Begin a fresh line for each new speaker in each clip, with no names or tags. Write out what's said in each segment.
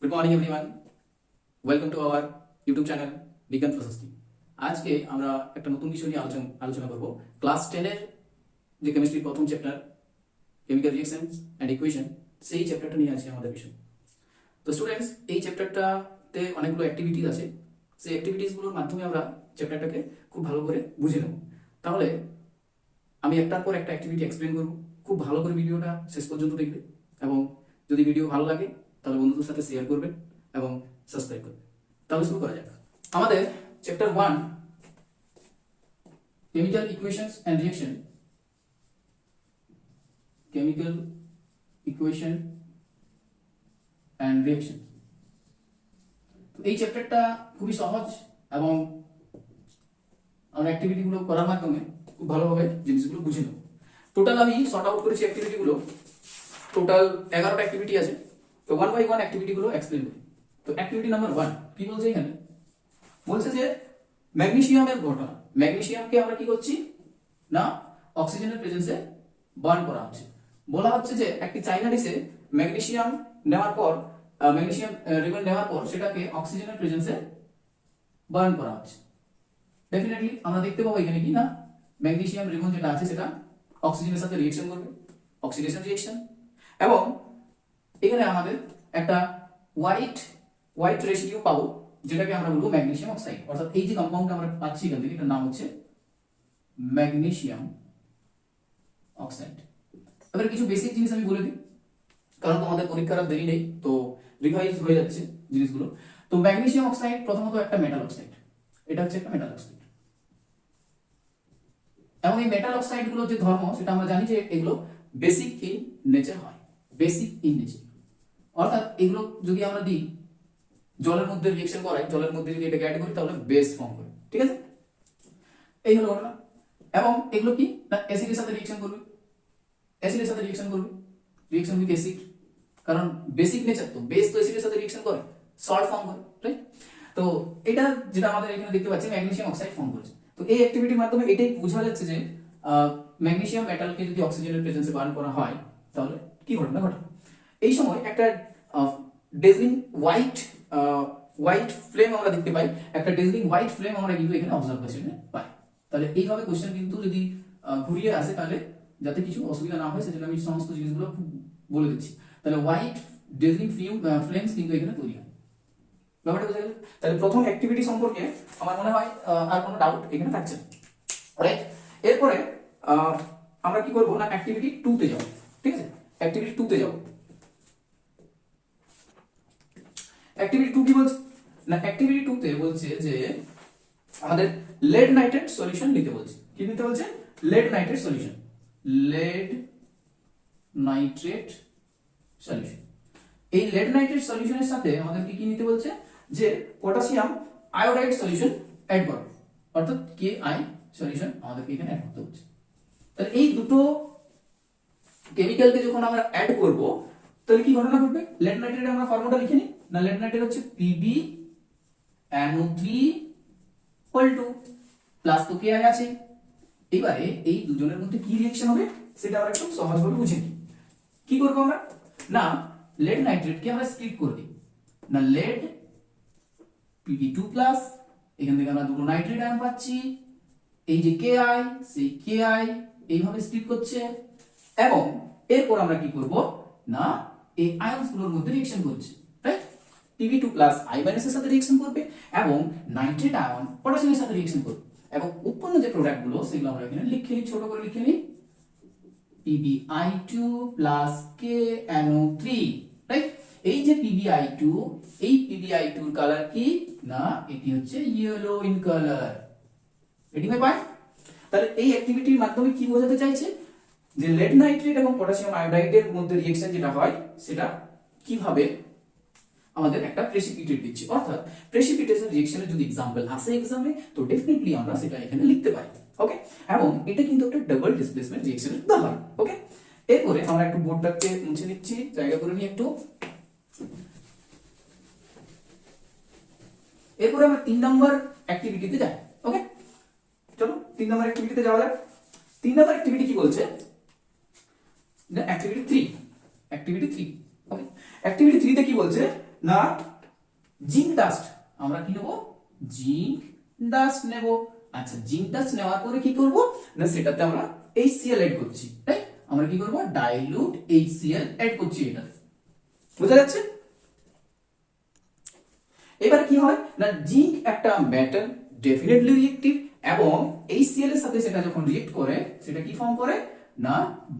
Good morning everyone, welcome to our YouTube channel বিজ্ঞান প্রশস্তি। আজকে আমরা একটা নতুন বিষয় নিয়ে আলোচনা করব। ক্লাস 10 এর যে কেমিস্ট্রির প্রথম chapter chemical reactions and equation, সেই চ্যাপ্টারটা নিয়ে আছে আমাদের বিষয়। তো স্টুডেন্টস, এই চ্যাপ্টারটাতে অনেকগুলো অ্যাক্টিভিটিস আছে। সেই অ্যাক্টিভিটিসগুলোর মাধ্যমে আমরা চ্যাপ্টারটাকে খুব ভালো করে বুঝে নেব। তাহলে আমি একটার পর একটা অ্যাক্টিভিটি এক্সপ্লেন করব। খুব ভালো করে ভিডিওটা শেষ পর্যন্ত দেখবে এবং যদি ভিডিও ভালো লাগে তাহলে বন্ধুদের সাথে শেয়ার করবেন এবং সাবস্ক্রাইব করবেন। তাহলে শুরু করা যাক। আমাদের chapter 1 chemical equations and reaction, chemical equation and reaction. তো এই চ্যাপ্টারটা খুবই সহজ এবং আমরা অ্যাক্টিভিটিগুলো করার মাধ্যমে খুব ভালোভাবে জিনিসগুলো বুঝে নেব। টোটাল আমি শর্ট আউট করেছি অ্যাক্টিভিটিগুলো। টোটাল 11টা অ্যাক্টিভিটি আছে। তো 1 বাই 1 অ্যাক্টিভিটিগুলো এক্সপ্লেন করি। তো অ্যাক্টিভিটি নাম্বার 1 কি বলছে এখানে? বলছে যে ম্যাগনেসিয়ামের ঘটনা। ম্যাগনেসিয়ামকে আমরা কি করছি না অক্সিজেনের প্রেজেন্সে বার্ন করা হচ্ছে। বলা হচ্ছে যে একটি চাইনা ডিশে ম্যাগনেসিয়াম নেওয়ার পর ম্যাগনেসিয়াম রিবন নেওয়ার পর সেটাকে অক্সিজেনের প্রেজেন্সে বার্ন করা হচ্ছে। ডেফিনেটলি আমরা দেখতে পাবো এখানে কি না ম্যাগনেসিয়াম রিবন যেটা আছে সেটা অক্সিজেনের সাথে রিঅ্যাকশন করবে, অক্সিডেশন রিঅ্যাকশন। এবং এখানে আমাদের একটা হোয়াইট রেসিডিউ পাবো, যেটাকে আমরা বলবো ম্যাগনেসিয়াম অক্সাইড। অর্থাৎ এই যে কম্পাউন্ডটা আমরা পাচ্ছি এখান থেকে, এটার নাম হচ্ছে ম্যাগনেসিয়াম অক্সাইড। এবার কিছু বেসিক জিনিস আমি বলে দিই, কারণ তোমাদের পরীক্ষার আর দেরি নেই, তো রিভাইজ হয়ে যাচ্ছে জিনিসগুলো। তো ম্যাগনেসিয়াম অক্সাইড প্রথমত একটা মেটাল অক্সাইড। এটা হচ্ছে একটা মেটাল অক্সাইড এবং এই মেটাল অক্সাইড গুলো যে ধর্ম সেটা আমরা জানি যে এগুলো বেসিক ইন নেচার হয়। বেসিক ইন নেচার অর্থাৎ এগুলো যদি আমরা দিই জলের মধ্যে রিঅ্যাকশন করাই, জলের মধ্যে যদি এটাকে অ্যাড করি তাহলে বেস ফর্ম করে। ঠিক আছে, এই হলো ঘটনা। এবং এগুলো কি না অ্যাসিডের সাথে রিঅ্যাকশন করবে, অ্যাসিডের সাথে রিঅ্যাকশন করবে, রিঅ্যাকশন উইথ অ্যাসিড। কারণ বেসিক নেচার তো, বেস তো অ্যাসিডের সাথে রিঅ্যাকশন করে, সল্ট ফর্ম করে, রাইট? তো এটা যেটা আমাদের এখানে দেখতে পাচ্ছি ম্যাগনেসিয়াম অক্সাইড ফর্ম করেছে। তো এই অ্যাক্টিভিটির মাধ্যমে এটাই বোঝা যাচ্ছে যে ম্যাগনেসিয়াম মেটালকে যদি অক্সিজেনের প্রেজেন্সে বার্ন করা হয় তাহলে কি ঘটনা ঘটে। এই সময় একটা ডেজলিং হোয়াইট ফ্লেম আমরা দেখতে পাই, একটা ডেজলিং হোয়াইট ফ্লেম আমরা কিন্তু এখানে অবজারভেশনে পাই। তাহলে এইভাবে কোশ্চেন কিন্তু যদি ঘুরিয়ে আসে তাহলে যাতে কিছু অসুবিধা না হয় সেজন্য আমি সমস্ত জিনিসগুলো বলে দিচ্ছি। তাহলে হোয়াইট ডেজলিং ফ্লেমস কিন্তু এখানে তৈরি হয়। ব্যাপারটা বুঝা গেল? তাহলে প্রথম অ্যাক্টিভিটি সম্পর্কে আমার মনে হয় আর কোনো ডাউট এখানে থাকছে না, রাইট? এরপরে আমরা কি করব না অ্যাক্টিভিটি 2 তে যাব। ঠিক আছে, অ্যাক্টিভিটি 2 তে যাব। অ্যাক্টিভিটি 2 কি বলছে না অ্যাক্টিভিটি 2 তে বলছে যে আমাদের লেড নাইট্রেট সলিউশন নিতে বলছে। কি নিতে বলছে? Lead nitrate solution. Lead nitrate solution. এই লেড নাইট্রেট সলিউশনের সাথে আমাদের কি নিতে বলছে? যে পটাশিয়াম আয়োডাইড সলিউশন অ্যাড করো, অর্থাৎ Ki সলিউশন আমাদেরকে এখানে অ্যাড করতে হচ্ছে। তাহলে এই দুটো কেমিক্যালকে যখন আমরা অ্যাড করব তাহলে কি ঘটনা ঘটবে? লেড নাইট্রেটের আমরা ফর্মুলা লিখে নিই না। লেড নাইট্রেট হচ্ছে PbNO3 প্লাস তো Ki আছে। এবারে এই দুজনের মধ্যে কি রিঅ্যাকশন হবে সেটা আমরা একটু সহজভাবে বুঝে নিই। কি করব আমরা না লেড নাইট্রেটকে আমরা স্প্লিট করে দিই না লেড Pb2 প্লাস, এখান থেকে আমরা দুটো নাইট্রেট আয়ন পাচ্ছি, এই যে Ki সেই Ki এইভাবে স্প্লিট করছে। এবং এরপর আমরা কি করব না এই আয়নস গুলোর মধ্যে রিঅ্যাকশন করছে, রাইট? Pb2 প্লাস I মাইনাসের সাথে রিঅ্যাকশন করবে এবং নাইট্রেট আয়ন পটাশিয়ামের সাথে রিঅ্যাকশন করবে এবং উৎপন্ন যে প্রোডাক্ট গুলো সেগুলো আমরা এখানে লিখে নিই, ছোট করে লিখে নিই PbI2 প্লাস KNO3, রাইট? এই যে PbI2, এই PbI2 এর কালার কি না এটি হচ্ছে ইয়েলো ইন কালার। রেডি ভাই পাই? তাহলে এই অ্যাক্টিভিটির মাধ্যমে কি বোঝাতে চাইছে যে লেড নাইট্রেট এবং পটাশিয়াম আয়োডাইডের মধ্যে রিঅ্যাকশন যেটা হয় সেটা কিভাবে আমাদের একটা প্রেসিপিটেট দিচ্ছে। অর্থাৎ প্রেসিপিটেশন রিঅ্যাকশনের যদি एग्जांपल আসে एग्जाम তো ডেফিনেটলি আমরা সেটা এখানে লিখতে পারি। ওকে, এবং এটা কিন্তু একটা ডাবল ডিসপ্লেসমেন্ট রিঅ্যাকশনের উদাহরণ। ওকে, এরপরে আমরা একটু বোর্ডটাকে মুছে নিচ্ছি, জায়গা করে নিই একটু। এরপরে আমরা 3 নম্বর অ্যাক্টিভিটিতে যাই। ওকে, চলো 3 নম্বর অ্যাক্টিভিটিতে যাওয়া যাক। 3 নম্বর অ্যাক্টিভিটি কি বলছে না অ্যাক্টিভিটি 3। ওকে, অ্যাক্টিভিটি 3 তে কি বলছে না জিঙ্ক ডাস্ট, আমরা কি নেব জিঙ্ক ডাস্ট নেব। আচ্ছা জিঙ্ক ডাস্ট নেওয়ার পরে কি করব না সেটাতে আমরা HCl এড করছি, তাই আমরা কি করব ডাইলুট HCl এড করছি, এটা বুঝা যাচ্ছে। এবার কি হয় না জিঙ্ক একটা মেটাল ডেফিনেটলি রিঅ্যাক্টিভ এবং HCl এর সাথে সেটা যখন রিঅ্যাক্ট করে সেটা কি ফর্ম করে না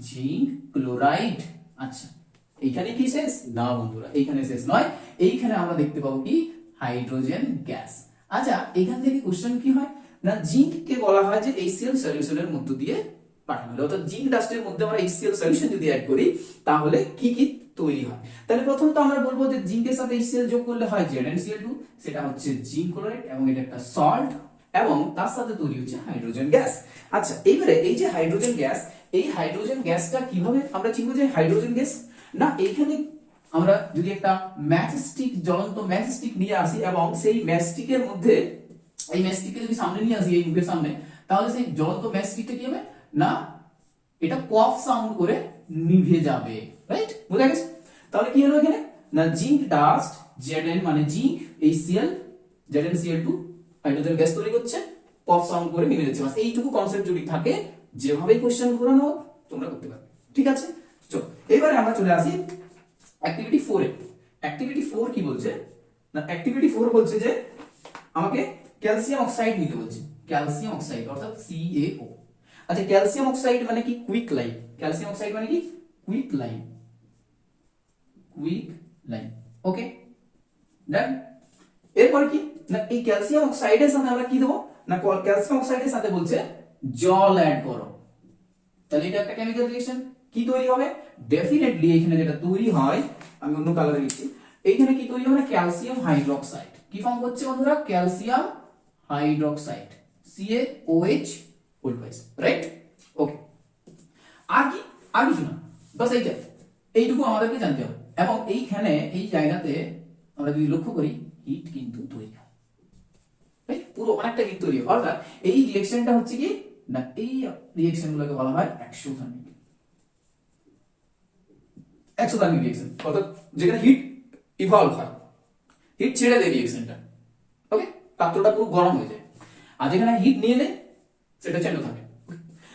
জিঙ্ক ক্লোরাইড। আচ্ছা এইখানে কি শেষ না বন্ধুরা, এইখানে শেষ নয়, এইখানে আমরা দেখতে পাবো কি হাইড্রোজেন গ্যাস। আচ্ছা এখান থেকে কোশ্চেন কি হয় না জিঙ্ক কে বলা হয় যে HCl সলিউশনের মধ্য দিয়ে পাঠানো হয়, অর্থাৎ জিঙ্ক ডাস্টের মধ্যে আমরা HCl সলিউশন যদি অ্যাড করি তাহলে কি কি তৈরি হয়। তাহলে প্রথম তো আমরা বলবো যে জিঙ্কের সাথে HCl যোগ করলে হয় ZnCl2, সেটা হচ্ছে জিঙ্ক ক্লোরাইড এবং এটা একটা সল্ট এবং তার সাথে তৈরি হচ্ছে হাইড্রোজেন গ্যাস। আচ্ছা এইবারে এই যে হাইড্রোজেন গ্যাস, এই হাইড্রোজেন গ্যাসটা কিভাবে আমরা চিনবো যে হাইড্রোজেন গ্যাস, না এইখানে আমরা যদি একটা ম্যাচস্টিক জ্বলন্ত ম্যাচস্টিক নিয়ে আসি এবং সেই ম্যাচস্টিকের মধ্যে এই ম্যাচস্টিককে যদি সামনে নিয়ে আসি এই মুখের সামনে, তাহলে সেই জ্বলন্ত ম্যাচস্টিকটা কি হবে না এটা পপ সাউন্ড করে নিভে যাবে, রাইট বুঝা গেছে। তাহলে কি হলো এখানে না জিঙ্ক ডাস্ট Zn মানে zinc HCl ZnCl2 hydrogen gas তৈরি করছে, পপ সাউন্ড করে নিভে যাচ্ছে, বাস এইটুকু কনসেপ্ট যদি থাকে যেভাবেই কোশ্চেন ঘোরানো হোক তোমরা করতে পারবে, ঠিক আছে। চলো এবারে আমরা চলে আসি অ্যাক্টিভিটি 4 এ। অ্যাক্টিভিটি 4 কি বলছে না অ্যাক্টিভিটি 4 বলছে যে আমাকে ক্যালসিয়াম অক্সাইড নিতে বলছে, ক্যালসিয়াম অক্সাইড অর্থাৎ CaO। আচ্ছা ক্যালসিয়াম অক্সাইড মানে কি কুইক লাইম, ক্যালসিয়াম অক্সাইড মানে কি কুইক লাইম, কুইক লাইম, ওকে ডান। এরপর কি না এই ক্যালসিয়াম অক্সাইডের সাথে আমরা কি দেব না ক্যালসিয়াম অক্সাইডের সাথে বলছে জল অ্যাড করো, তাহলে এটা একটা কেমিক্যাল রিঅ্যাকশন কি তৈরি হবে ডেফিনেটলি এখানে যেটা তৈরি হয় আমি অন্য কালারে লিখছি, এইখানে কি তৈরি হবে ক্যালসিয়াম হাইড্রোক্সাইড, কি ফর্ম করছে বন্ধুরা calcium hydroxide CaOH whole twice, right okay. আর কি আর কিছু না, বাস এইটুকু আমাদেরকে জানতে হবে এবং এইখানে এই জায়গাতে আমরা যদি লক্ষ্য করি হিট কিন্তু তৈরি হয়, রাইট পুরো অনেকটা হিট তৈরি হয়, অর্থাৎ এই রিঅ্যাকশনটা হচ্ছে কি না এই রিঅ্যাকশনগুলোকে বলা হয় এক্সোথার্মিক রিঅ্যাকশন, অর্থাৎ যেখানে হিট ইভলভ হয়, হিট ছেড়ে দেয় রিঅ্যাকশনটা, ওকে পাত্রটা পুরো গরম হয়ে যায়, আর যেখানে হিট নিয়ে নেয় সেটা চালু থাকে,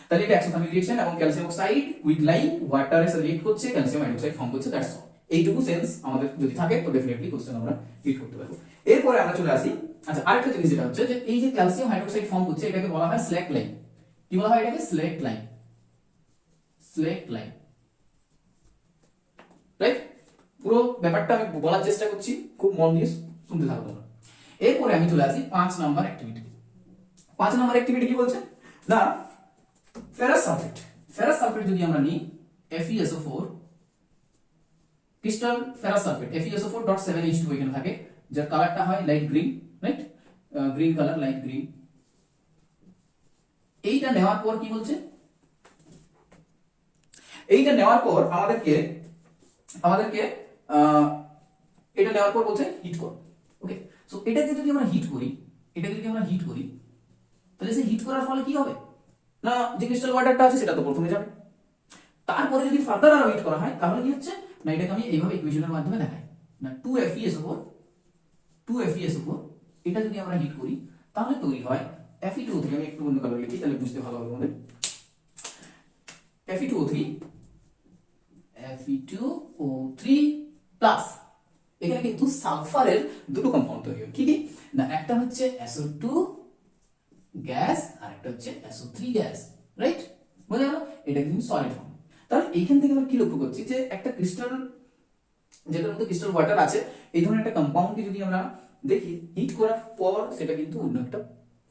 তাহলে এটা এক্সোথার্মিক রিঅ্যাকশন এবং ক্যালসিয়াম অক্সাইড উইথ লাইম ওয়াটারের সাথে রিঅ্যাক্ট করছে, ক্যালসিয়াম হাইড্রোক্সাইড ফর্ম করছে, দ্যাটস অল। এইটুকু সেন্স আমাদের যদি থাকে তো ডেফিনেটলি কোশ্চেন আমরা হিট করতে পারবো। এরপরে আমরা চলে আসি আচ্ছা আরেকটা জিনিস যেটা হচ্ছে যে এই যে ক্যালসিয়াম হাইড্রোক্সাইড ফর্ম করছে এটাকে বলা হয় স্ল্যাক লাইম, কি বলা হয় এটাকে slack lime, slack lime, right পুরো ব্যাপারটা আমি বলার চেষ্টা করছি, খুব মন দিয়ে শুনতে থাকো তোমরা। এরপরে আমি চলে আসি 5 নাম্বার অ্যাক্টিভিটি। 5 নাম্বার অ্যাক্টিভিটি কি বলছে না ফেরাস সালফেট, ফেরাস সালফেট যদি আমরা নিই FeSO4 crystal ferrous sulphate FeSO4.7H2 এখানে থাকে, যার কালারটা হয় light green, right green colour light green. এইটা নেওয়ার পর কি বলছে এইটা নেওয়ার পর আমাদেরকে এটা নেওয়ার পর বলছে হিট কর, ওকে। সো এটাকে যদি আমরা হিট করি, এটাকে যদি আমরা হিট করি তাহলে সে হিট করার ফলে কি হবে না যে ক্রিস্টাল ওয়াটারটা আছে সেটা তো প্রথমে যাবে, তারপরে যদি ফার্দার আরো হিট করা হয় তাহলে কি হচ্ছে না এটাকে আমি এইভাবে ইকুয়েশনের মাধ্যমে দেখাই না 2FeSO4 এটা যদি আমরা হিট করি তাহলে তৈরি হয় Fe2O3, আমি একটু অন্য কালার লিখি তাহলে বুঝতে ভালো হবে আমাদের, Fe2O3 প্লাস এখানে কিন্তু সালফারের দুটো কম্পাউন্ড তৈরি হয়, কি কি না একটা হচ্ছে SO2 গ্যাস আর একটা হচ্ছে SO3 গ্যাস, রাইট বুঝা গেল, এটা কিন্তু সলিড ফর্ম। তাহলে এইখান থেকে আমরা কি লক্ষ্য করছি যে একটা ক্রিস্টাল যেটার মধ্যে ক্রিস্টাল ওয়াটার আছে এই ধরনের একটা কম্পাউন্ডকে যদি আমরা দেখি হিট করার পর সেটা কিন্তু অন্য একটা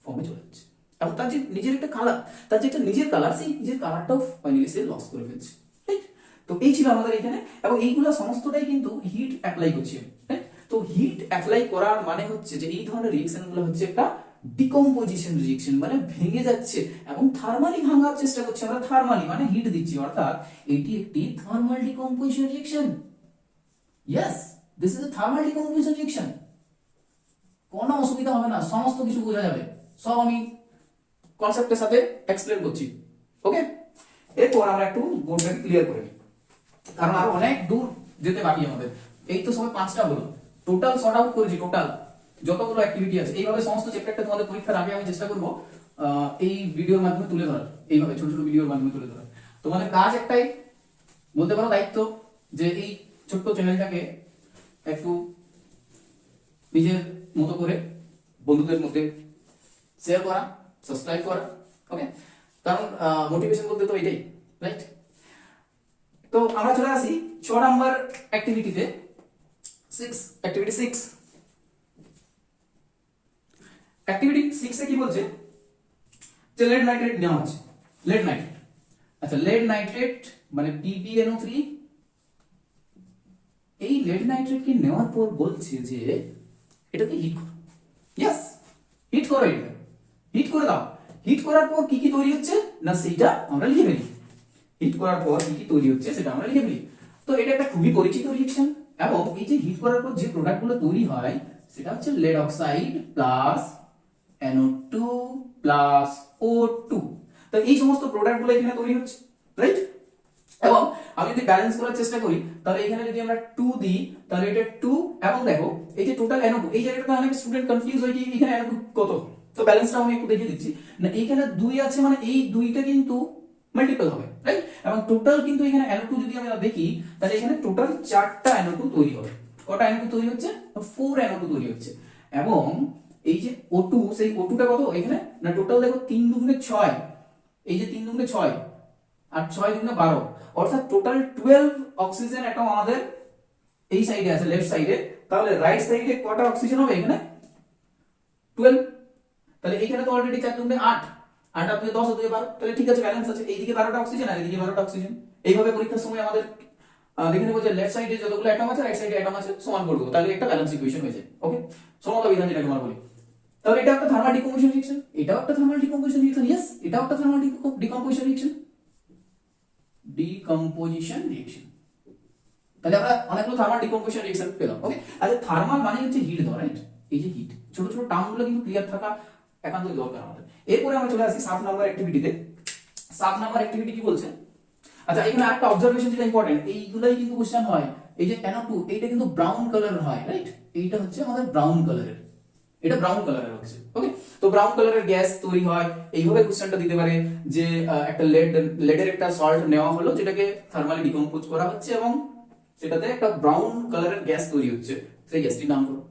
ফর্মে চলে যাচ্ছে এবং তার যে নিজের একটা কালার, তার যে একটা নিজের কালার সেই নিজের কালারটাও ফাইনালি সে লস করে ফেলছে, রাইট। তো এই ছিল আমাদের এখানে এবং এইগুলো সমস্তটাই কিন্তু হিট অ্যাপ্লাই করছে, রাইট। তো হিট অ্যাপ্লাই করার মানে হচ্ছে যে এই ধরনের রিঅ্যাকশনগুলো হচ্ছে একটা ডিকম্পোজিশন রিঅ্যাকশন, মানে ভেঙে যাচ্ছে এবং থার্মালি ভাঙার চেষ্টা করছি আমরা, থার্মালি মানে হিট দিচ্ছি, অর্থাৎ এটি একটি thermal decomposition reaction. Yes this is a thermal decomposition reaction, কোনো অসুবিধা হবে না, সমস্ত কিছু বোঝা যাবে, সব আমি কনসেপ্টের সাথে এক্সপ্লেন করছি, ওকে। এরপর আমরা একটু বোর্ডটাকে ক্লিয়ার করে নিই কারণ আরো অনেক দূর যেতে বাকি আমাদের, এই তো সবাই 5টা হলো, টোটাল সর্ট আউট করেছি, টোটাল যতগুলো অ্যাক্টিভিটি আছে। এইভাবে সমস্ত চ্যাপ্টারটা তোমাদের পরীক্ষার আগে আমি চেষ্টা করব এই ভিডিওর মাধ্যমে তুলে ধরার, এইভাবে ছোট ছোট ভিডিওর মাধ্যমে তুলে ধরার। তোমাদের কাজ একটাই, বলতে পারো দায়িত্ব, যে এই ছোট্ট চ্যানেলটাকে একটু নিজের মতো করে বন্ধুদের মধ্যে শেয়ার করা, সাবস্ক্রাইব করা, ওকে? কারণ মোটিভেশন বলতে তো এটাই, রাইট? তো আমরা চলে আসি 6 নাম্বার অ্যাক্টিভিটিতে, 6 অ্যাক্টিভিটি 6। অ্যাক্টিভিটি 6 এ কি বলছে, যে lead নাইট্রেট নেওয়া আছে, lead নাইট্রেট। আচ্ছা, lead নাইট্রেট মানে PbNO3, এই lead নাইট্রেট কে নেওয়ার পর বলছে যে এটাকে হিট করো। यस, হিট করো, এটা হিট করে দাও। হিট করার পর কি কি তৈরি হচ্ছে না সেটা আমরা লিখে ফেলি। হিট করার পর কি কি তৈরি হচ্ছে সেটা আমরা লিখে ফেলি। তো এটা একটা খুবই পরিচিত রিঅ্যাকশন, এবং এই যে হিট করার পর যে প্রোডাক্টগুলো তৈরি হয় সেটা হচ্ছে lead oxide plus NO2 plus O2। তো এই সমস্ত প্রোডাক্টগুলো এখানে তৈরি হচ্ছে, রাইট? এবং আমি যদি ব্যালেন্স করার চেষ্টা করি তাহলে এখানে যদি আমরা 2 দিই তাহলে এটা 2, এবং দেখো এই যে টোটাল NO2, এই জায়গাটা অনেক স্টুডেন্ট কনফিউজ হয় কি এখানে NO2 কত। তো ব্যালেন্সটা আমি একটু দেখিয়ে দিচ্ছি না, এইখানে 2 আছে মানে এই 2টা কিন্তু মাল্টিপল হবে, রাইট? এবং টোটাল কিন্তু এখানে NO2 যদি আমরা দেখি তাহলে এখানে টোটাল 4টা NO2 তৈরি হবে। কটা NO2 তৈরি হচ্ছে? 4 NO2 তৈরি হচ্ছে। এবং এই যে O2, সেই O2টা কত এখানে না, টোটাল দেখো 3 দুগুণে 6, এই যে 3 দুগুণে 6 আর 6 দুগুণে 12, অর্থাৎ টোটাল 12 অক্সিজেন অ্যাটম আমাদের এই সাইডে আছে, লেফট সাইডে। তাহলে রাইট সাইডে কটা অক্সিজেন হবে এখানে? 12। তাহলে এখানে তো অলরেডি 4 দুগুণে 8, 8 আর 2 10 আর 2 12, তাহলে ঠিক আছে, ব্যালেন্স আছে। এইদিকে 12টা অক্সিজেন আর এইদিকে 12টা অক্সিজেন। এইভাবে পরীক্ষার সময় আমাদের দেখে নেবো যে লেফট সাইডে যতগুলো অ্যাটম আছে রাইট সাইডে অ্যাটম আছে সমান করে দেবো, তাহলে একটা ব্যালেন্স ইকুয়েশন হয়ে যায়, ওকে? সমতা বিধান যেটাকে আমরা বলি। তাহলে এটা একটা থার্মাল ডিকম্পোজিশন রিঅ্যাকশন, এটাও একটা থার্মাল ডিকম্পোজিশন রিঅ্যাকশন, यस এটাও একটা thermal decomposition reaction, decomposition reaction. তাহলে আমরা অনেকগুলো থার্মাল ডিকম্পোজিশন রিঅ্যাকশন পেলাম, ওকে? আচ্ছা, থার্মাল মানে হচ্ছে হিট দেওয়া, রাইট? এই যে হিট, ছোট ছোট টার্মগুলো কিন্তু ক্লিয়ার থাকা একান্তই দরকার আমাদের। এরপরে আমরা চলে আসি 7 নাম্বার অ্যাক্টিভিটিতে। 7 নাম্বার অ্যাক্টিভিটি কি বলছে? আচ্ছা, এখানে একটা অবজারভেশন যেটা ইম্পর্টেন্ট, এইগুলাই কিন্তু কোশ্চেন হয়। এই যে NO2 এইটা কিন্তু ব্রাউন কালারের হয়, রাইট? এইটা হচ্ছে আমাদের ব্রাউন কালারের, এটা ব্রাউন কালারের হচ্ছে, ওকে? তো ব্রাউন কালারের গ্যাস তৈরি হয়, এইভাবে কোশ্চেনটা দিতে পারে যে একটা লেডের একটা সল্ট নেওয়া হলো যেটাকে থার্মালি ডিকম্পোজ করা হচ্ছে এবং সেটাতে একটা ব্রাউন কালারের গ্যাস তৈরি হচ্ছে, সেই গ্যাসটির নাম করো।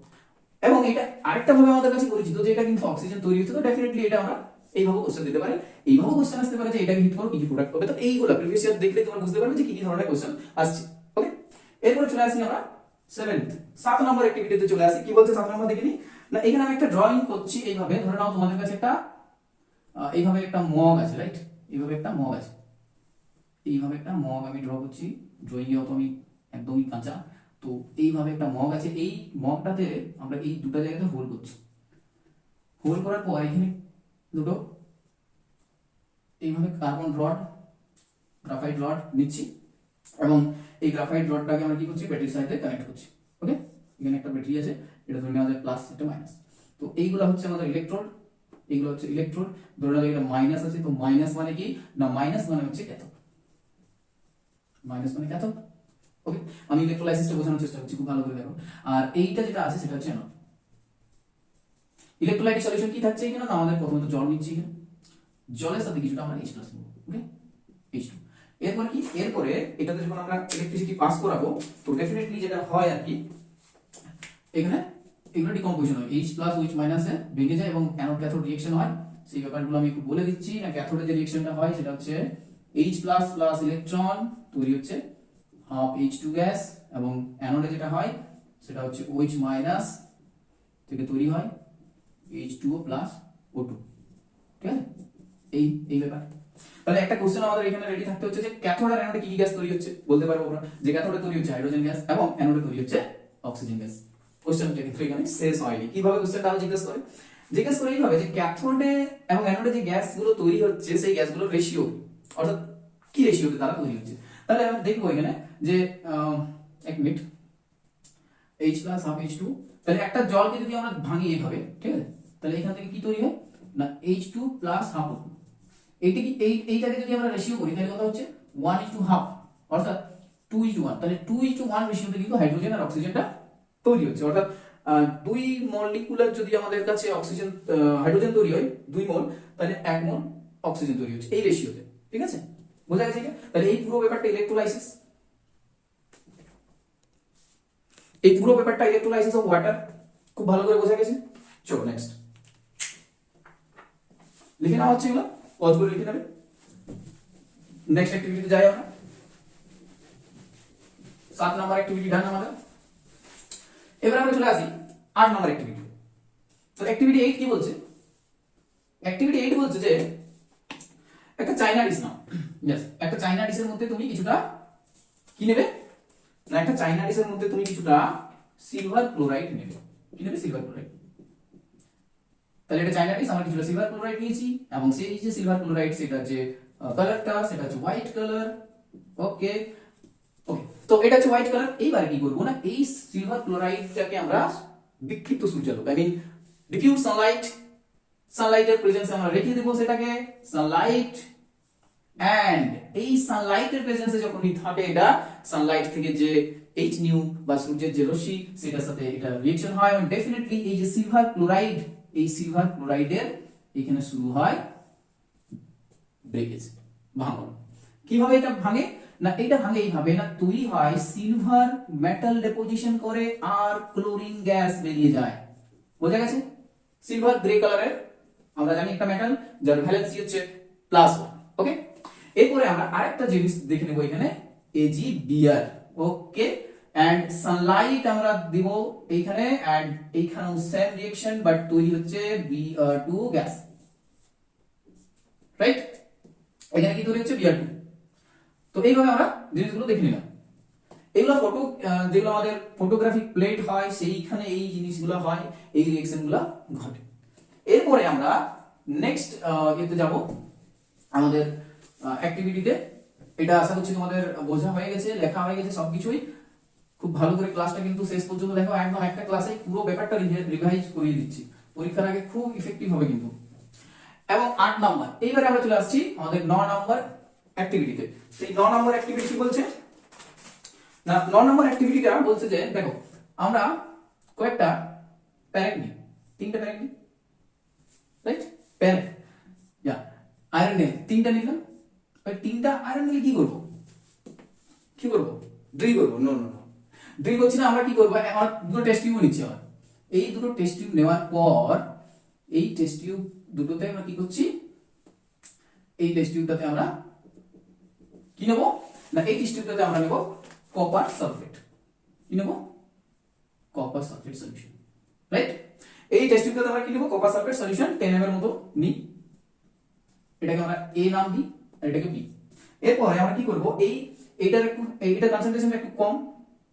এবং এটা আরেকটা ভাবে আমাদের কাছে পরিচিত যে এটা কিন্তু অক্সিজেন তৈরি হচ্ছে। তো ডেফিনেটলি এটা আমরা এইভাবে কোশ্চেন দিতে পারে, এইভাবে কোশ্চেন আসতে পারে যে এটাকে হিট করো কি কি প্রোডাক্ট হবে। তো এইগুলো প্রিভিয়াস ইয়ার দেখলে তোমরা বুঝতে পারবে যে কি কি ধরনের কোশ্চেন আসছে, ওকে? এরপর চলে আসি আমরা 7 নম্বর অ্যাক্টিভিটিতে চলে আসি। কি বলছে 7 নম্বর দেখে নি না, এখানে আমি একটা ড্রয়িং করছি। এইভাবে ধরে নাও তোমাদের কাছে একটা এইভাবে একটা মগ আছে, রাইট? এইভাবে একটা মগ আছে, এইভাবে একটা মগ আমি ড্র করছি। ড্রয়িং এ অত আমি একদমই কাঁচা। তো এইভাবে একটা মগ আছে, এই মগটাতে আমরা এই দুটো জায়গাতে হোল করছি। হোল করার পর এখানে দুটো এইভাবে কার্বন রড, গ্রাফাইট রড নিচ্ছি, এবং এই গ্রাফাইট রডটাকে আমরা কি করছি ব্যাটারির সাথে কানেক্ট করছি, ওকে? এখানে একটা ব্যাটারি আছে, এটা ধরে নেওয়া যায় প্লাস, এটা মাইনাস। তো এইগুলো হচ্ছে আমাদের ইলেকট্রোড, এইগুলো হচ্ছে ইলেকট্রোড। ধরে নেওয়া যায় এটা মাইনাস আছে, তো মাইনাস মানে কি না, মাইনাস মানে হচ্ছে ক্যাথোড, মাইনাস মানে ক্যাথোড, ওকে? আমি ইলেকট্রোলাইসিসটা বোঝানোর চেষ্টা করছি, খুব ভালো করে দেখো। আর এইটা যেটা আছে সেটা হচ্ছে অ্যানোড। ইলেকট্রোলাইটিক সলিউশন কি থাকছে এখানে না, আমাদের প্রথমত জল নিচ্ছি, এখানে জলের সাথে কিছুটা আমরা H+ নেব, ওকে? H2। এরপর কি, এরপরে এটাতে যখন আমরা ইলেকট্রিসিটি পাস করাবো তো ডেফিনেটলি যেটা হয় আর কি, এখানে এগুলো ডিকম্পোজিশন হয়, H+ OH- এ ভেঙে যায় এবং অ্যানোড ক্যাথোড রিঅ্যাকশন হয়। সেই ব্যাপারগুলো আমি একটু বলে দিচ্ছি না। ক্যাথোডে যে রিঅ্যাকশনটা হয় সেটা হচ্ছে H+ প্লাস ইলেকট্রন তৈরি হচ্ছে হাফ H2 গ্যাস, এবং অ্যানোডে যেটা হয় সেটা হচ্ছে OH- থেকে তৈরি হয় H2O প্লাস O2, ঠিক আছে? এই এই ব্যাপার। তাহলে একটা কোশ্চেন আমাদের এখানে রেডি থাকতে হচ্ছে যে ক্যাথোড আর অ্যানোডে কি কি গ্যাস তৈরি হচ্ছে, বলতে পারবো আমরা যে ক্যাথোডে তৈরি হচ্ছে হাইড্রোজেন গ্যাস এবং অ্যানোডে তৈরি হচ্ছে অক্সিজেন গ্যাস। কোশ্চেনটা কিন্তু এখানে শেষ হয়নি। কিভাবে কোশ্চেনটা আরো জিজ্ঞেস করে এইভাবে যে ক্যাথোডে এবং অ্যানোডে যে গ্যাসগুলো তৈরি হচ্ছে সেই গ্যাসগুলোর রেশিও, অর্থাৎ কি রেশিওতে তারা তৈরি হচ্ছে। তাহলে আমরা দেখবো এখানে যে এক মিনিট, H+ হাফ H2। তাহলে একটা জলকে যদি আমরা ভাঙি এইভাবে, ঠিক আছে, তাহলে এখান থেকে কি তৈরি হয় না H2 প্লাস হাফ O2। এইটা কি এইটাকে যদি আমরা রেশিও করি তাহলে কত হচ্ছে 1:1/2, অর্থাৎ 2:1। তাহলে 2:1 রেশিওতে কিন্তু হাইড্রোজেন আর অক্সিজেনটা তৈরি হচ্ছে, অর্থাৎ 2 মলিকুলার যদি আমাদের কাছে অক্সিজেন হাইড্রোজেন তৈরি হয় 2 মোল, তাহলে 1 মোল অক্সিজেন তৈরি হচ্ছে এই রেশিওতে। ঠিক আছে, বোঝা গেছে কি? তাহলে এই পুরো ব্যাপারটা ইলেক্ট্রোলাইসিস, এই পুরো ব্যাপারটা ইলেক্ট্রোলাইসিস অফ ওয়াটার, খুব ভালো করে বোঝা গেছে। চলো নেক্সট লিখে নেওয়া হচ্ছে, এগুলো পজ করে লিখে নেবে। নেক্সট অ্যাক্টিভিটিতে যাই আমরা। 7 নাম্বার অ্যাক্টিভিটি ডান আমাদের। এবার আমরা চলে আসি 8 নাম্বার অ্যাক্টিভিটি। তো অ্যাক্টিভিটি 8 কি বলছে? অ্যাক্টিভিটি 8 বলছে যে একটা চাইনা ডিশ নাও। यस, একটা চাইনা ডিশের মধ্যে তুমি কিছুটা কি নেবে না, একটা চাইনা ডিশের মধ্যে তুমি কিছুটা সিলভার ক্লোরাইড নেবে। কি নেবে? Silver chloride. তাহলে এটা চাইনা ডিশ, আমরা কিছুটা সিলভার ক্লোরাইড নিয়েছি এবং সেই যে সিলভার ক্লোরাইড সেটা যে কালারটা সেটা হচ্ছে হোয়াইট কালার। ওকে ওকে, তো এটা হচ্ছে হোয়াইট কালার। এইবার কি করব না, এই সিলভার ক্লোরাইডটাকে আমরা বিক্ষিপ্ত সূর্যালোক, আই মিন ডিফিউজ সানলাইট, সানলাইটের প্রেজেন্সে আমরা রেখে দেব সেটাকে সানলাইট। এন্ড এই সানলাইটের প্রেজেন্সে যখনই থাকে এটা, সানলাইট থেকে যে এইচ নিউ বা সূর্যের যে রশ্মি সেটার সাথে এটা রিঅ্যাকশন হয় এবং ডেফিনেটলি এই যে সিলভার ক্লোরাইড, এই সিলভার ক্লোরাইডের এখানে শুরু হয় ব্রেকেজ, ভাঙন। কিভাবে এটা ভাঙে না, এটা ভাঙে এইভাবে না, তৈরি হয় সিলভার মেটাল ডিপোজিশন করে আর ক্লোরিন গ্যাস বেরিয়ে যায়। বোঝা গেছে? সিলভার গ্রে কালারের আমরা জানি একটা মেটাল যার ভ্যালেন্সি হচ্ছে +1। ওকে, এরপরে আমরা আরেকটা জিনিস দেখে নেব এখানে, AgBr। ওকে, এন্ড সানলাইট আমরা দিব এইখানে, এন্ড এইখানেও সেম রিঅ্যাকশন বাট তৈরি হচ্ছে Br2 গ্যাস। রাইট, এখানে কি তৈরি হচ্ছে? Br2। তো এইভাবে আমরা জিনিসগুলো দেখে নিলাম। এগুলো ফটো, যেগুলো আমাদের ফটোগ্রাফিক প্লেট হয় সেইখানে এই জিনিসগুলো হয়, এই রিঅ্যাকশনগুলো ঘটে। এরপরে আমরা নেক্সট এতে যাব আমাদের অ্যাক্টিভিটিতে। এটা আশা করছি তোমাদের বোঝা হয়ে গেছে, লেখা হয়ে গেছে সবকিছুই। খুব ভালো করে ক্লাসটা কিন্তু শেষ পর্যন্ত দেখো, একদম একটা ক্লাসে পুরো ব্যাপারটা রিভাইজ করিয়ে দিচ্ছি, পরীক্ষার আগে খুব ইফেক্টিভ হবে কিন্তু। এবং 8 নাম্বার, এইবারে আমরা চলে আসছি আমাদের 9 নাম্বার অ্যাক্টিভিটিতে। সেই 9 নাম্বার অ্যাক্টিভিটি কি বলছে না, 9 নাম্বার অ্যাক্টিভিটিটা বলছে যে দেখো আমরা কয়েকটা প্যারেট নিই, 3টা প্যারেট নিই। রাইট, প্যারেট ইয়া আয়রন নিই 3টা নিলাম। ওই 3টা আয়রন নিলে কি করব? কি করব? ড্রিল করব? নো নো নো, ড্রিল করছি না। আমরা কি করব, আমার দুটো টেস্ট টিউব নিচ্ছি। আমার এই দুটো টেস্ট টিউব নেওয়ার পর এই টেস্ট টিউব দুটোতে আমরা কি করছি, এই টেস্ট টিউবটাতে আমরা কি নেব না, এই টেস্ট টিউবটাতে আমরা নেব কপার সালফেট। কি নেব? Copper sulphate solution. রাইট, এই টেস্ট টিউবটাতে আমরা কি নেব? কপার সালফেট সলিউশন 10 ml এর মতো নিই। এটাকে আমরা A নাম দিই আর এটাকে B। এরপরে আমরা কি করব, এইটার একটু, এইটার কনসেন্ট্রেশনটা একটু কম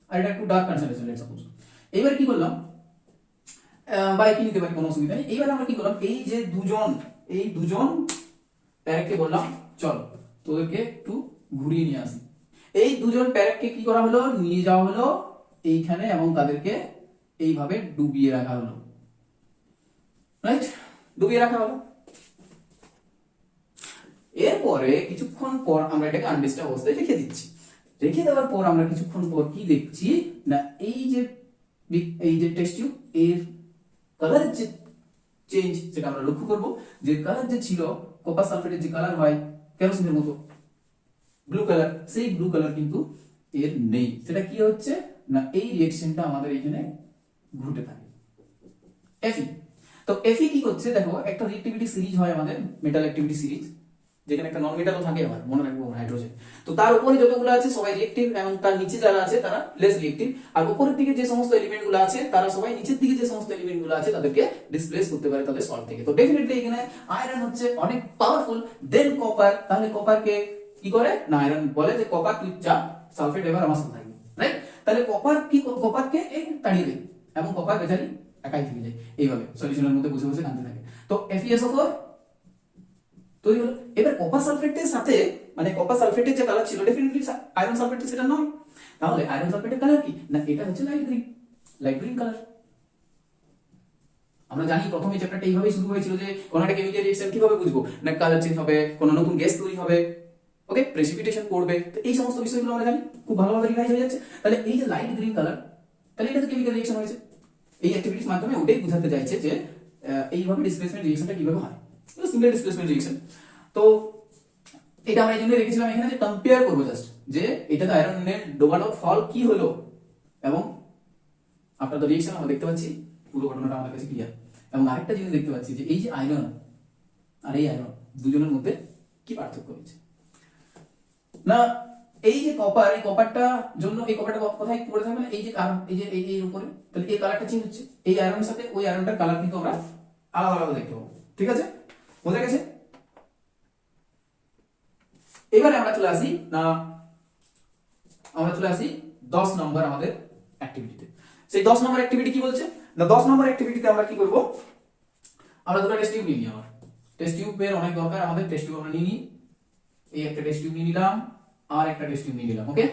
আর এটা একটু ডার্ক কনসেন্ট্রেশন লেটস সাপোজ। এইবার কি করলাম, বা কি নিতে পারি, কোনো অসুবিধা নেই। এইবার আমরা কি করলাম, এই যে দুজন প্যারেটকে বললাম চল তোদেরকে একটু ঘুরিয়ে নিয়ে আসি। এই দুজন প্যারেটকে কি করা হলো, নিয়ে যাওয়া হলো এইখানে এবং তাদেরকে এইভাবে ডুবিয়ে রাখা হলো। রাইট, ডুবিয়ে রাখা হলো। এরপরে কিছুক্ষণ পর আমরা এটাকে আনডিস্টার্ব অবস্থায় রেখে দিচ্ছি। রেখে দেওয়ার পর আমরা কিছুক্ষণ পর কি দেখছি না, এই যে টেস্ট টিউব এর কালারের যে চেঞ্জ সেটা আমরা লক্ষ্য করব। যে কালার যে ছিল কপার সালফেটের যে কালার হয় কেরোসিনের মতো ব্লু কালার, সেই ব্লু কালার কিন্তু এর নেই। সেটা কি হচ্ছে না, এই রিঅ্যাকশনটা আমাদের এখানে ঘটে থাকে। Fe, তো Fe কি করছে দেখো, একটা রিঅ্যাক্টিভিটি সিরিজ হয় আমাদের, মেটাল অ্যাক্টিভিটি সিরিজ, যেখানে একটা নন মেটালও থাকে আবার, মনে রাখবো হাইড্রোজেন। তো তার উপরে যতগুলো আছে সবাই রিঅ্যাক্টিভ এবং তার নিচে যারা আছে তারা লেস রিঅ্যাক্টিভ। আর উপরের দিকে যে সমস্ত এলিমেন্টগুলো আছে তারা সবাই নিচের দিকে যে সমস্ত এলিমেন্টগুলো আছে তাদেরকে ডিসপ্লেস করতে পারে তাদের সল্ট থেকে। তো ডেফিনেটলি এখানে আয়রন হচ্ছে অনেক পাওয়ারফুল দেন কপার। তাহলে কপারকে কি করে না, আয়রন বলে যে কপার তুই যা, সালফেট এবার আমার সাথে থাকবে। রাইট, তাহলে কপার কি, কপারকে তাড়িয়ে দেয় এবং কপার বেচারি একাই থেকে যায়, এইভাবে সলিউশনের মধ্যে বসে বসে কাঁদতে থাকে। তো FeSO4 তৈরি হলো। এবার কপার সালফেটের সাথে, মানে কপার সালফেটের যে কালার ছিল ডেফিনেটলি আয়রন সালফেটের সেটা নয়। তাহলে আয়রন সালফেটের কালার কি না, এটা হচ্ছে লাইট গ্রিন কালার। আমরা জানি প্রথমে চ্যাপ্টারটা এইভাবেই শুরু হয়েছিল যে কোন একটা কেমিক্যাল রিঅ্যাকশন কিভাবে বুঝবো না, কালার চেঞ্জ হবে, কোন নতুন গ্যাস তৈরি হবে, ওকে, প্রেসিপিটেশন করবে। তো এই সমস্ত বিষয়গুলো আমরা জানি, খুব ভালোভাবে রিভাইজ হয়ে যাচ্ছে। তাহলে এই যে লাইট গ্রিন কালার, তাহলে এটা তো কেমিক্যাল রিঅ্যাকশন হয়েছে। এই অ্যাক্টিভিটির মাধ্যমে ওটাই বোঝাতে চাইছে যে এইভাবে ডিসপ্লেসমেন্ট রিঅ্যাকশনটা কিভাবে হয়, সিঙ্গেল ডিসপ্লেসমেন্ট রিঅ্যাকশন। তো এটা আমরা এই জন্য রেখেছিলাম এখানে যে কম্পেয়ার করবো জাস্ট, যে এটাতে আয়রনের ডোবানোর ফল কি হলো, এবং আফটার দ্য রিঅ্যাকশন আমরা দেখতে পাচ্ছি পুরো ঘটনাটা আমাদের কাছে ক্লিয়ার। এবং আরেকটা জিনিস দেখতে পাচ্ছি যে এই যে আয়রন আর এই আয়রন দুজনের মধ্যে কি পার্থক্য রয়েছে না। এই যে কপার, এই কপারটা জন্য এই কপারটা কোথায় পড়ে থাকবে না, এই যে কারণ এই যে এই উপরে, তাহলে এই কালারটা চেঞ্জ হচ্ছে, এই আয়রনের সাথে ওই আয়রনটার কালার কিন্তু আমরা আলাদা আলাদা দেখতে পাবো। ঠিক আছে, বোঝা গেছে? এবারে আমরা চলে আসি না, আমরা চলে আসি 10 নম্বর আমাদের অ্যাক্টিভিটিতে। সেই 10 নম্বর অ্যাক্টিভিটি কি বলছে না, 10 নম্বর অ্যাক্টিভিটিতে আমরা কি করব, আমরা দুটো টেস্ট টিউব নিয়ে নিই। আমার টেস্ট টিউবের অনেক দরকার, আমাদের টেস্ট টিউব আমরা নিয়ে নিই। এই একটা টেস্ট টিউব নিয়ে নিলাম, আর একটা টেস্ট টিউব নিয়ে নিলাম। ওকে,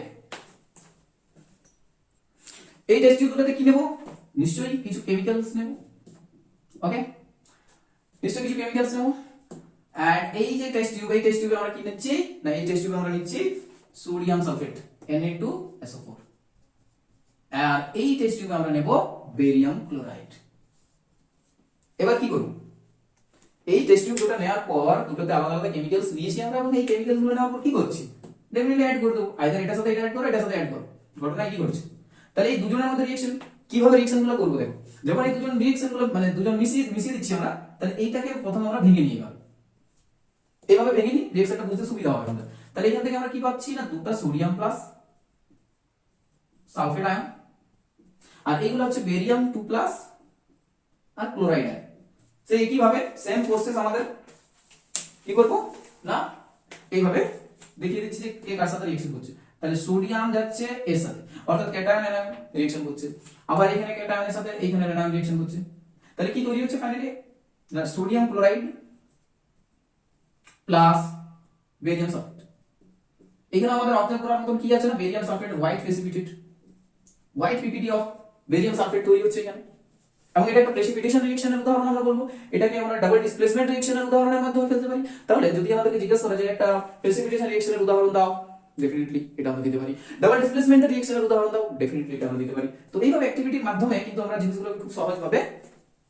এই টেস্ট টিউব দুটোতে কি নেব, নিশ্চয়ই কিছু কেমিক্যালস নেব। ওকে, নিশ্চয়ই কিছু কেমিক্যালস নেব। আর এই যে টেস্ট টিউব, এই টেস্ট টিউবে আমরা কি নিচ্ছি না, এই টেস্ট টিউবে আমরা নিচ্ছি সোডিয়াম সালফেট Na2SO4, আর এই টেস্ট টিউবে আমরা নেব বেরিয়াম ক্লোরাইড। এবার কি করব, এই টেস্ট টিউব দুটো নেওয়ার পর দুটোতে আলাদা আলাদা কেমিক্যালস নিয়েছি আমরা, এবং এই কেমিক্যালস গুলো নেওয়ার পর কি করছি, ডেফিনেটলি অ্যাড করে দেবো। আইদার এটার সাথে এটা অ্যাড করো, এটার সাথে অ্যাড করো, ঘটনায় কি করছে। তাহলে এই দুজনের মধ্যে রিঅ্যাকশন, কিভাবে রিঅ্যাকশন গুলো করবো দেখো। যখন এই দুজন রিঅ্যাকশন গুলো মানে দুজন মিশিয়ে দিচ্ছি আমরা, তাহলে এইটাকে প্রথমে আমরা ভেঙে নিয়ে যাবো। এইভাবে ভেঙে নিই, রিঅ্যাকশনটা বুঝতে সুবিধা হবে আমাদের। তাহলে এখান থেকে আমরা কি পাচ্ছি না, দুটো সোডিয়াম প্লাস সালফেট আয়ন, আর এইগুলো হচ্ছে বেরিয়াম 2 প্লাস আর ক্লোরাইড আয়ন। সেই একইভাবে সেম প্রসেস আমাদের কি করব না, এইভাবে দেখিয়ে দিচ্ছি যে কে কার সাথে রিঅ্যাকশন করছে। তাহলে সোডিয়াম যাচ্ছে এর সাথে, অর্থাৎ ক্যাটায়ন অ্যানায়ন রিঅ্যাকশন করছে, আবার এখানে ক্যাটায়নের সাথে এইখানে অ্যানায়ন রিঅ্যাকশন করছে। তাহলে কি তৈরি হচ্ছে ফাইনালি না, sodium chloride plus barium sulphate. এখানে আমাদের অবজার্ভ করার মতন কি আছে না, barium sulphate white precipitate, white PPT of barium sulphate তৈরি হচ্ছে এখানে। এবং এটা একটা প্রেসিপিটেশন রিঅ্যাকশনের উদাহরণ আমরা বলবো, এটাকে আমরা ডাবল ডিসপ্লেসমেন্ট রিঅ্যাকশনের উদাহরণের মাধ্যমে ফেলতে পারি। তাহলে যদি আমাদেরকে জিজ্ঞাসা করা যায় একটা প্রেসিপিটেশন রিঅ্যাকশনের উদাহরণ দাও, ডেফিনেটলি এটা আমরা দিতে পারি। ডাবল ডিসপ্লেসমেন্টের রিঅ্যাকশনের উদাহরণ দাও, ডেফিনেটলি এটা আমরা দিতে পারি। তো এইভাবে অ্যাক্টিভিটির মাধ্যমে কিন্তু আমরা জিনিসগুলোকে খুব সহজভাবে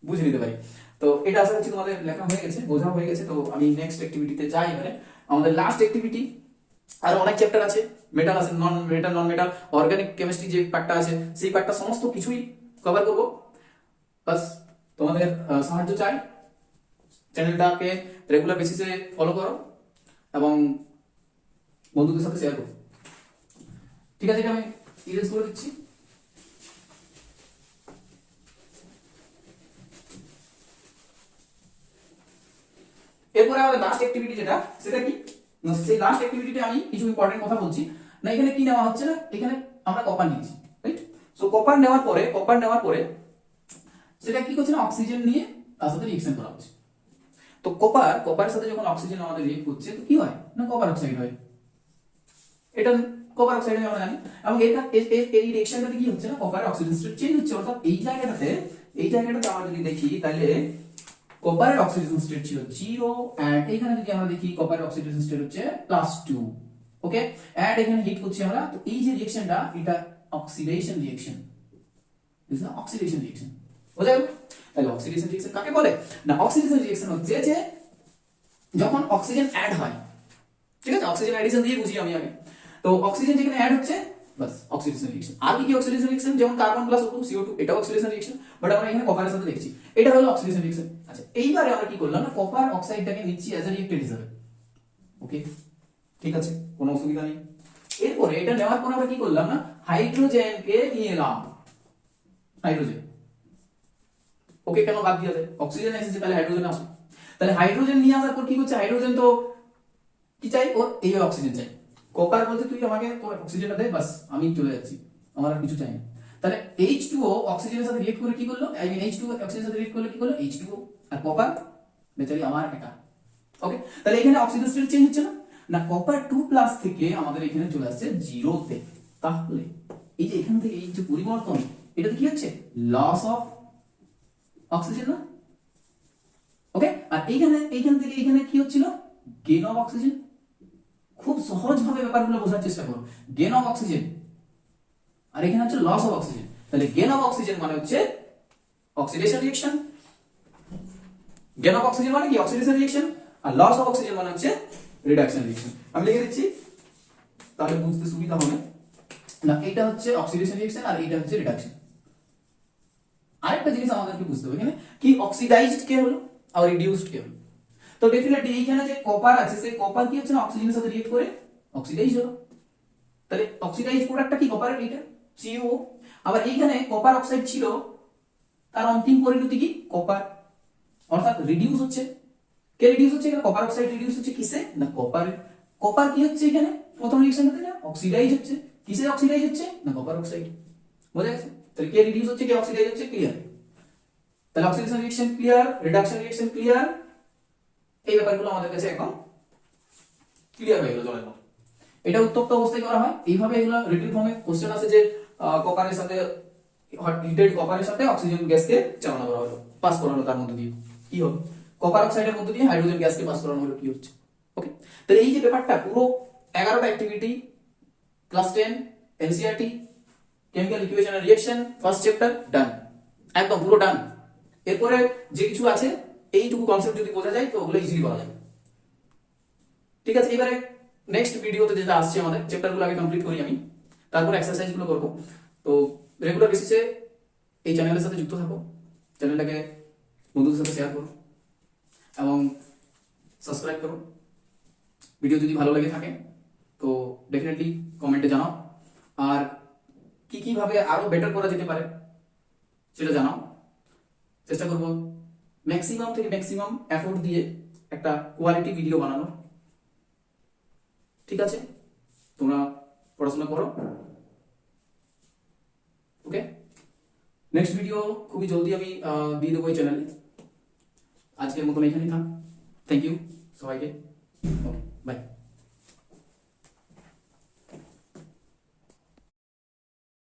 বুঝে নিতে পারি। তো এটা আশা করছি তোমাদের লেখা হয়ে গেছে, বোঝা হয়ে গেছে। তো আমি নেক্সট অ্যাক্টিভিটিতে যাই। এবারে আমাদের লাস্ট অ্যাক্টিভিটি, আর অনেক চ্যাপ্টার আছে, মেটাল আছে, নন মেটাল, অর্গানিক কেমিস্ট্রি যে পার্টটা আছে, সেই পার্টটা সমস্ত কিছুই কভার করব। বাস তোমাদের সাহায্য চাই, চ্যানেলটাকে রেগুলার বেসিসে ফলো করো এবং বন্ধুদের সাথে শেয়ার করো। ঠিক আছে, এটা আমি ইরেজ করে দিচ্ছি। এরপরে আমাদের লাস্ট অ্যাক্টিভিটি যেটা, সেটা কি, সেই লাস্ট অ্যাক্টিভিটিতে আমি কিছু ইম্পর্টেন্ট কথা বলছি না। এখানে কি নেওয়া হচ্ছে না, এখানে আমরা কপার নিচ্ছি, রাইট? সো কপার নেওয়ার পরে সেটা কি করছে না, অক্সিজেন নিয়ে তার সাথে রিঅ্যাকশন করা হচ্ছে। তো কপারের সাথে যখন অক্সিজেন আমাদের রিঅ্যাক্ট করছে, তো কি হয় না, কপার অক্সাইড হয়। এটা কপার অক্সাইড আমরা জানি। এবং এটা এই রিঅ্যাকশনটাতে কি হচ্ছে না, কপার অক্সিজেন স্টেট চেঞ্জ হচ্ছে। অর্থাৎ এই জায়গাটাতে আমরা যদি দেখি, তাহলে কপারের অক্সিডেশন স্টেট ছিল 0, এন্ড এখানে যদি আমরা দেখি কপারের অক্সিডেশন স্টেট হচ্ছে +2। ওকে, এন্ড এখানে হিট করছি আমরা। তো এই যে রিঅ্যাকশনটা, এটা oxidation reaction, this is oxidation reaction. বুঝা গেল? তাহলে অক্সিডেশন রিঅ্যাকশন কাকে বলে না, অক্সিডেশন রিঅ্যাকশন হচ্ছে যে যখন অক্সিজেন অ্যাড হয়। ঠিক আছে, অক্সিজেন অ্যাডিশন দিয়ে বুঝি আমি আগে। তো অক্সিজেন যেখানে অ্যাড হচ্ছে, বাস অক্সিডেশন রিঅ্যাকশন। আর কি অক্সিডেশন রিঅ্যাকশন, যেমন কার্বন প্লাস O2 CO2, এটা অক্সিডেশন রিঅ্যাকশন, বাট আমরা এখানে কপারের সাথে দেখছি, এটা হলো অক্সিডেশন রিঅ্যাকশন। আচ্ছা, এইবারে আমরা কি করলাম না, কপার অক্সাইডটাকে নিচ্ছি অ্যাজ এ রিঅ্যাক্টেন্ট হিসেবে। ওকে, ঠিক আছে, কোনো অসুবিধা নেই। এরপরে এটা নেওয়ার পর আমরা কি করলাম না, হাইড্রোজেনকে নিয়ে এলাম, হাইড্রোজেন। ওকে, কেন বাদ দিয়ে যায়, অক্সিজেন এসেছে, তাহলে হাইড্রোজেন আসবে। তাহলে হাইড্রোজেন নিয়ে আসার পর কি করছে, হাইড্রোজেন তো কি চাই, ওর এই অক্সিজেন চাই। কপার বলছে তুই আমাকে তোর অক্সিজেনটা দে, বাস আমি চলে যাচ্ছি, আমার আর কিছু চাই না। তাহলে H2O অক্সিজেনের সাথে রিঅ্যাক্ট করে কি করলো, আই মিন H2O অক্সিজেনের সাথে রিঅ্যাক্ট করলে কি করলো, H2O, আর কপার বেচারি আমার একা। ওকে, তাহলে এখানে অক্সিজেন স্টেট চেঞ্জ হচ্ছে না, না কপার 2+ থেকে আমাদের এখানে চলে আসছে 0 তে। তাহলে এই যে এখান থেকে এই যে পরিবর্তন, এটাতে কি হচ্ছে, লস অফ অক্সিজেন না। ওকে, আর এইখান থেকে এখানে কি হচ্ছিল, গেইন অফ অক্সিজেন। খুব সহজ ভাবে ব্যাপারগুলো বোঝার চেষ্টা করো, গেইন অফ অক্সিজেন আর এখানে হচ্ছে লস অফ অক্সিজেন। তাহলে গেন অফ অক্সিজেন মানে হচ্ছে oxidation reaction, gain of oxygen মানে কি অক্সিডেশন রিঅ্যাকশন, আর লস অফ অক্সিজেন মানে হচ্ছে রিডাকশন রিঅ্যাকশন। আমি লিখে দিচ্ছি তাহলে বুঝতে সুবিধা হবে। না এইটা হচ্ছে অক্সিডেশন রিঅ্যাকশন আর এইটা হচ্ছে রিডাকশন। আরেকটা জিনিস আমাদেরকে বুঝতে হবে এখানে কি অক্সিডাইজড কে হলো আর রিডিউসড কে হলো। তো ডেফিনেটলি এইখানে যে কপার আছে সেই কপার কি হচ্ছে না অক্সিজেনের সাথে রিঅ্যাক্ট করে অক্সিডাইজ হলো। তাহলে অক্সিডাইজ প্রোডাক্টটা কি কপারের এইটা CuO। আবার এইখানে কপার অক্সাইড ছিল, তার অন্তিম পরিণতি কি কপার, অর্থাৎ রিডিউস হচ্ছে। কে রিডিউস হচ্ছে এখানে কপার অক্সাইড রিডিউস হচ্ছে কিসে না কপারে। কপার কি হচ্ছে এখানে প্রথম রিঅ্যাকশনটাতে না অক্সিডাইজ হচ্ছে, কিসে অক্সিডাইজ হচ্ছে না কপার অক্সাইড। বোঝা গেছে? তাহলে কে রিডিউস হচ্ছে কে অক্সিডাইজ হচ্ছে ক্লিয়ার। তাহলে oxidation reaction clear, reduction reaction clear, এই ব্যাপারগুলো আমাদের কাছে একদম ক্লিয়ার হয়ে গেল জলের মতো। এটা উত্তপ্ত অবস্থায় করা হয় এইভাবে। এগুলো রিটেন ফর্মে কোশ্চেন আছে যে কপারের সাথে হিটেড কপারের সাথে অক্সিজেন গ্যাসকে চালনা করা হলো, পাস করা হলো, তার মধ্যে দিয়ে কি হলো কপার অক্সাইডের মধ্যে দিয়ে হাইড্রোজেন গ্যাসকে পাস করানো হলো, কি হচ্ছে। ওকে, তাহলে এই যে ব্যাপারটা পুরো 11টা activity class 10 NCERT chemical equation and reaction first chapter done, একদম পুরো ডান। এরপরে যে কিছু আছে এইটুকু কনসেপ্ট যদি বোঝা যায় তো ওগুলো ইজিলি করা যায়। ঠিক আছে, এবারে নেক্সট ভিডিওতে যেটা আসছে আমাদের চ্যাপ্টারগুলো আগে কমপ্লিট করি আমি, তারপর এক্সারসাইজগুলো করব। তো রেগুলার বেসিসে এই চ্যানেলের সাথে যুক্ত থাকো, চ্যানেলটাকে বন্ধুদের সাথে শেয়ার করো এবং সাবস্ক্রাইব করো। ভিডিও যদি ভালো লেগে থাকে তো ডেফিনেটলি কমেন্টে জানাও, আর কি কি ভাবে আরো বেটার করা যেতে পারে সেটা জানাও। চেষ্টা করব ম্যাক্সিমাম থেকে ম্যাক্সিমাম এফোর্ট দিয়ে একটা কোয়ালিটি ভিডিও বানানোর। ঠিক আছে, তোমরা পড়াশোনা করো। ওকে, নেক্সট ভিডিও খুবই জলদি আমি দিয়ে দেবো এই চ্যানেলে। আজকের মতন এখানেই থাক। থ্যাংক ইউ সবাইকে। ওকে, বাই।